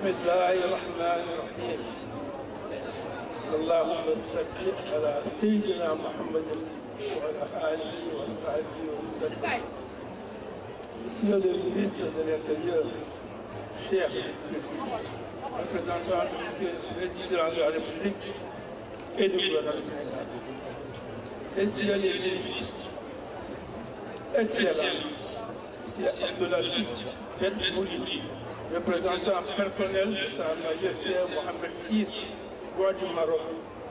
بسم الله الرحمن الرحيم. اللهم صل على سيدنا محمد وعلى آله وصحبه وسلم. Monsieur le ministre de l'Intérieur, cher représentant de Monsieur le Président de la République et du gouvernement sénégal, Messieurs les ministres, Excellences, Monsieur Abdoulatif Ben Mouri, représentant personnel de Sa Majesté Mohamed VI, roi du Maroc,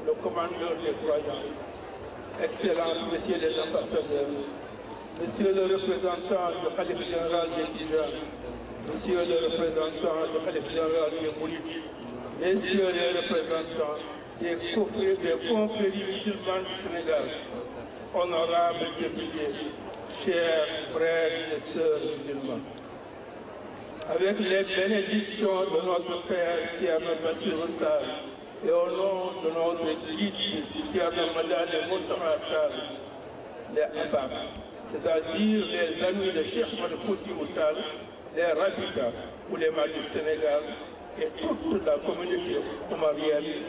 le commandeur des croyants, Excellences, Messieurs les ambassadeurs, Monsieur le représentant du Khalife général des Tidjanes, Monsieur le représentant du Khalife général des Mourides, Messieurs les représentants des confréries musulmanes du Sénégal, honorables députés, chers frères et sœurs musulmans, avec les bénédictions de notre Père Thierno Bassirou Tall et au nom de notre guide Thierno Madani Mountakha Tall, les Ahbab, c'est-à-dire les amis de Cheikh Ahmadou Foutiyou Tall, les Rabita ou les Malis du Sénégal et toute la communauté omarienne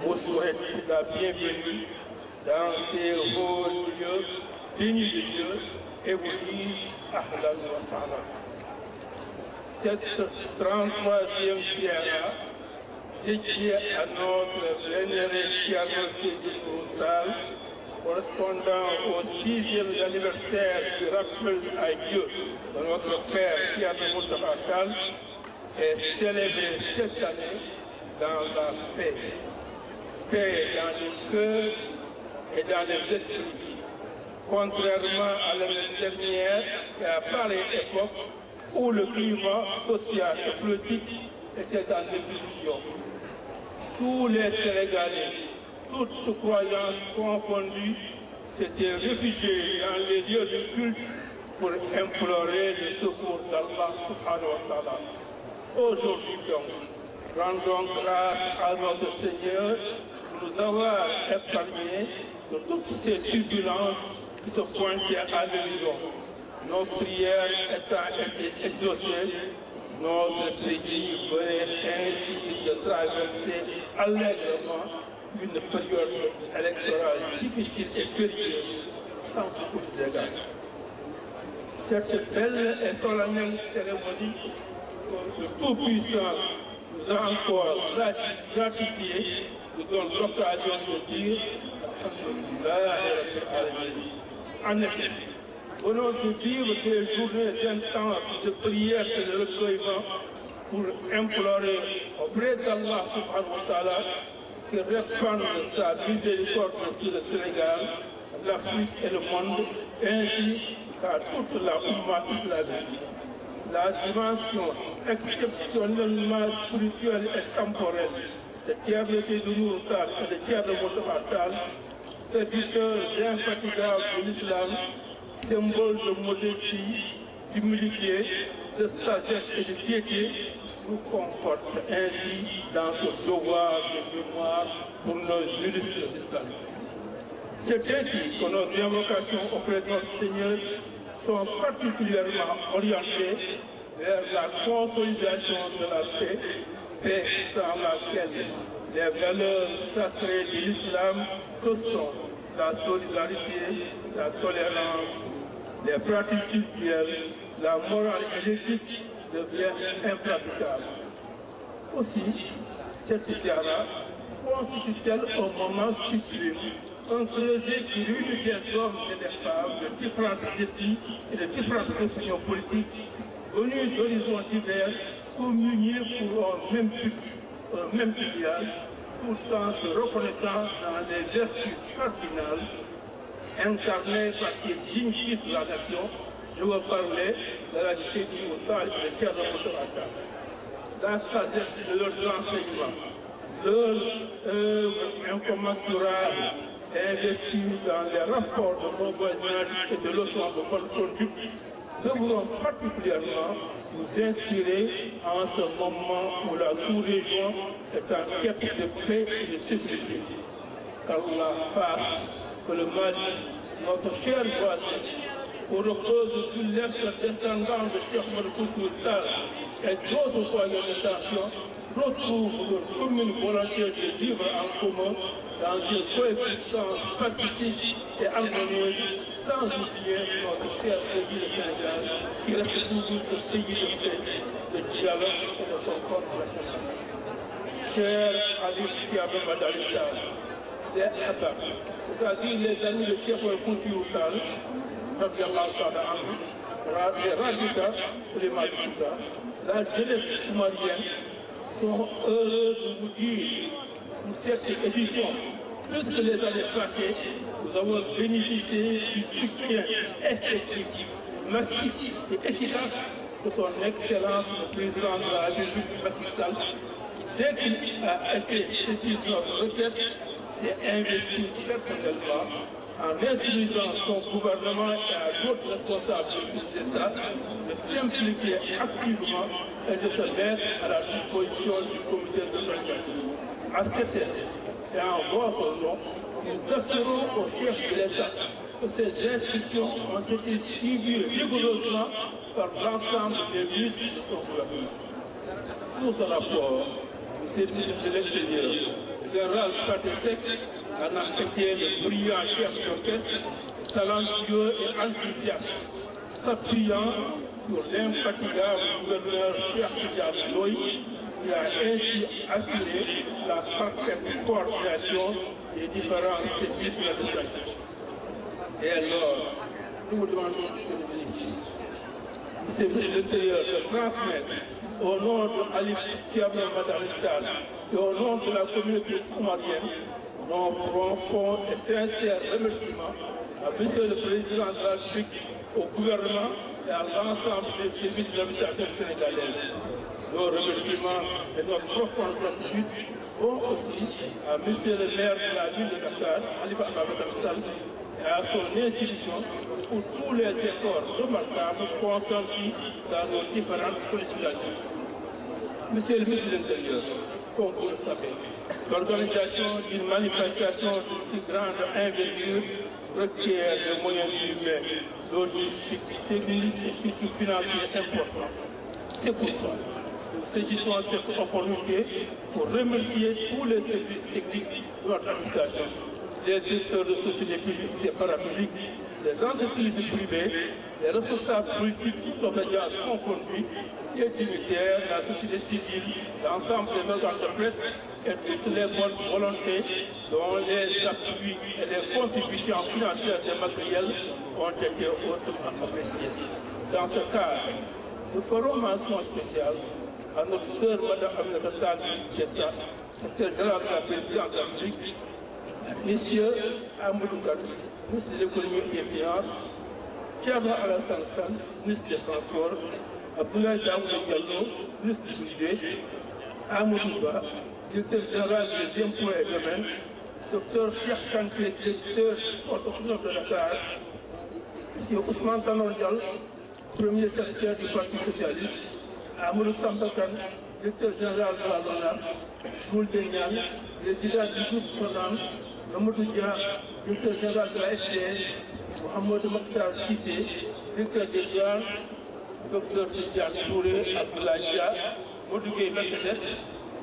vous souhaite la bienvenue dans ces hauts lieux bénis de Dieu et vous disent Ahlan wa Sahlan. Cette 33e Siara dédiée à notre vénéré Thierno Sédhiou Tall, correspondant au 6e anniversaire du rappel à Dieu de notre Père Thierno Mountakha Tall, est célébrée cette année dans la paix. Paix dans les cœurs et dans les esprits, contrairement à l'année dernière et à pareille époque où le climat social et politique était en ébullition. Tous les Sénégalais, toutes croyances confondues, s'étaient réfugiés dans les lieux de culte pour implorer le secours d'Allah subhanahu wa ta'ala. Aujourd'hui donc, rendons grâce à notre Seigneur de nous avoir épargnés de toutes ces turbulences qui se pointaient à l'horizon. Nos prières étant été exaucées, notre pays venait ainsi de traverser allègrement une période électorale difficile et périlleuse, sans beaucoup de dégâts. Cette belle et solennelle cérémonie, le Tout-Puissant nous a encore gratifié, nous donne l'occasion de dire Alhamdulillah. En effet, venons de vivre des journées intenses de prière et de recueillement pour implorer auprès d'Allah subhanahu wa ta'ala qui répande sa miséricorde sur le Sénégal, l'Afrique et le monde, ainsi qu'à toute la Oumma islamique. La dimension exceptionnellement spirituelle et temporelle de Thierno Sédhiou Tall et de Thierno Mountakha Tall, serviteurs infatigables de l'islam, symbole de modestie, d'humilité, de sagesse et de piété, nous conforte ainsi dans ce devoir de mémoire pour nos illustres islamiques. C'est ainsi que nos invocations auprès de notre Seigneur sont particulièrement orientées vers la consolidation de la paix, paix sans laquelle les valeurs sacrées de l'islam que sont la solidarité, la tolérance, les pratiques culturelles, la morale et l'éthique deviennent impraticables. Aussi, cette ziara constitue-t-elle un moment sublime, un creuset qui réunit des hommes et des femmes de différentes ethnies et de différentes opinions politiques, venus d'horizons divers, communiés pour un même but, un même idéal, tout en se reconnaissant dans les vertus cardinales incarnées par ces dignes fils de la nation. Je veux parler de la Sédhiou Tall et de Thierno Mountakha Tall. La sagesse de leurs enseignements, leur œuvre incommensurable, investie dans les rapports de bon voisinage et de leçons de bonne conduite, devront particulièrement nous inspirer en ce moment où la sous-région est en quête de paix et de sécurité. Qu'Allah fasse que le Mali, notre cher voisin, où repose tout l'être descendant de Cheikh Ahmadou Foutiyou Tall et d'autres foyers de tension, retrouvent leur commune volonté de vivre en commun dans une coexistence pacifique et harmonieuse, sans oublier notre cher pays le Sénégal, qui reste toujours ce pays de paix, de dialogue et de concorde national. Cher Ali Kiabe Madalita, les Habab, c'est-à-dire les amis de Cheikh Fouti Outal, les Radita pour les Malouda, la jeunesse soumarienne sont heureux de vous dire pour cette édition, plus que les années passées, nous avons bénéficié du soutien effectif, massif et efficace de son Excellence le Président de la République Macky Sall, qui, dès qu'il a été saisi de notre requête, s'est investi personnellement en instruisant son gouvernement et à d'autres responsables de l'État de s'impliquer activement et de se mettre à la disposition du comité d'organisation. À cet effet, et en votre nom, nous assurons au chef de l'État que ces instructions ont été suivies rigoureusement par l'ensemble des ministres de son gouvernement. Pour ce rapport, le service de l'Intérieur, le général Patesek en a été le brillant chef d'orchestre, talentueux et enthousiaste, s'appuyant sur l'infatigable gouverneur Cheikh Tidiane Ndoye, qui a ainsi assuré la parfaite coordination des différents services de l'administration. Et alors, nous vous demandons, Monsieur le ministre, le service de l'Intérieur de transmettre au nom de Ali Kiabe Madalital et au nom de la communauté oumarienne nos profonds et sincères remerciements à Monsieur le Président de la République, au gouvernement et à l'ensemble des services de l'administration sénégalaise. Nos remerciements et notre profonde gratitude vont aussi à Monsieur le maire de la ville de Dakar, Khalifa Ababacar Sall, et à son institution pour tous les efforts remarquables consentis dans nos différentes sollicitations. Monsieur le ministre de l'Intérieur, comme vous le savez, l'organisation d'une manifestation de si grande envergure requiert des moyens humains, logistiques, techniques et surtout financiers importants. C'est pourquoi nous saisissons cette opportunité pour remercier tous les services techniques de notre administration, les directeurs de sociétés publiques et parapubliques, les entreprises privées, les responsables politiques, toute obédience confondue, les dignitaires, la société civile, l'ensemble des organes de presse et toutes les bonnes volontés dont les appuis et les contributions financières et matérielles ont été hautement appréciées. Dans ce cadre, nous ferons mention spéciale à notre sœur Mme Aminata Tall, secrétaire général de la présidence de la République, Monsieur Amadou Kane, ministre de l'économie et des finances, Thierno Alassane Sall, ministre des Transports, Abdoulaye Daouda Diallo, ministre du Budget, Amadou Ba, directeur général des impôts et domaines, Dr Cheikh Kanté, directeur autonome de Dakar, M. Ousmane Tanor Diallo, premier secrétaire du Parti socialiste, Amadou Sambakan, directeur général de la LONASE, Moul Denyan, président du groupe Sonan, Mamadou Dia, directeur général de la SDN, Mohamed Mokhtar Sissé, directeur général, Dr Tidiane Touré, Abdoulaye Dia, Modougé Mercedes,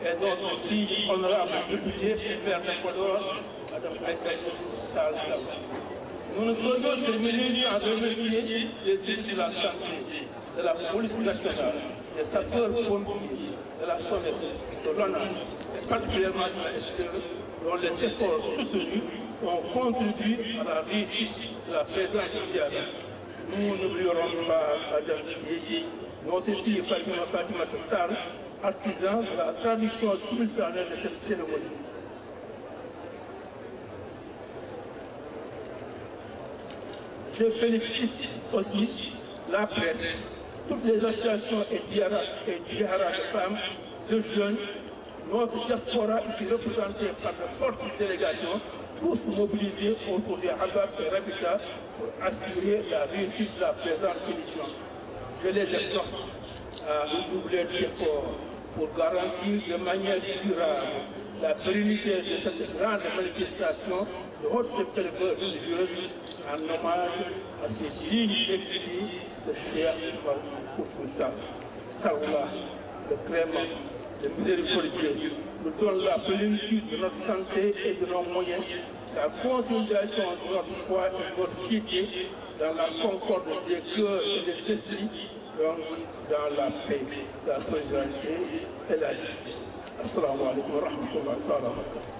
et notre fille honorable députée et maire d'Ecuador, Mme Aïssa Tall Sall. Nous ne saurions terminer sans remercier les services de la santé, de la police nationale, des sapeurs-pompiers, de la SONES, de l'ONAS, et particulièrement de la SDE, dont les efforts soutenus ont contribué à la réussite de la présence Ziara. Nous n'oublierons pas Adam Diédi, notre fille Fatima Tall, artisan de la traduction simultanée de cette cérémonie. Je félicite aussi la presse, toutes les associations et diaras de femmes, de jeunes, notre diaspora ici représentée par de fortes délégations, tous mobilisés autour des Habab et Rabita pour assurer la réussite de la présente édition. Je les exhorte à redoubler d'efforts pour garantir de manière durable la pérennité de cette grande manifestation de haute ferveur religieuse en hommage à ces dignes exilés de Cheikh Oumar Foutiyou Tall, Karoula, le Crément, le miséricordieux, nous donne la plénitude de notre santé et de nos moyens, la consolidation de notre foi et de notre piété dans la concorde des cœurs et des esprits, dans la paix, la solidarité et la justice. Assalamu alaikum wa rahmatullahi wa barakatuh.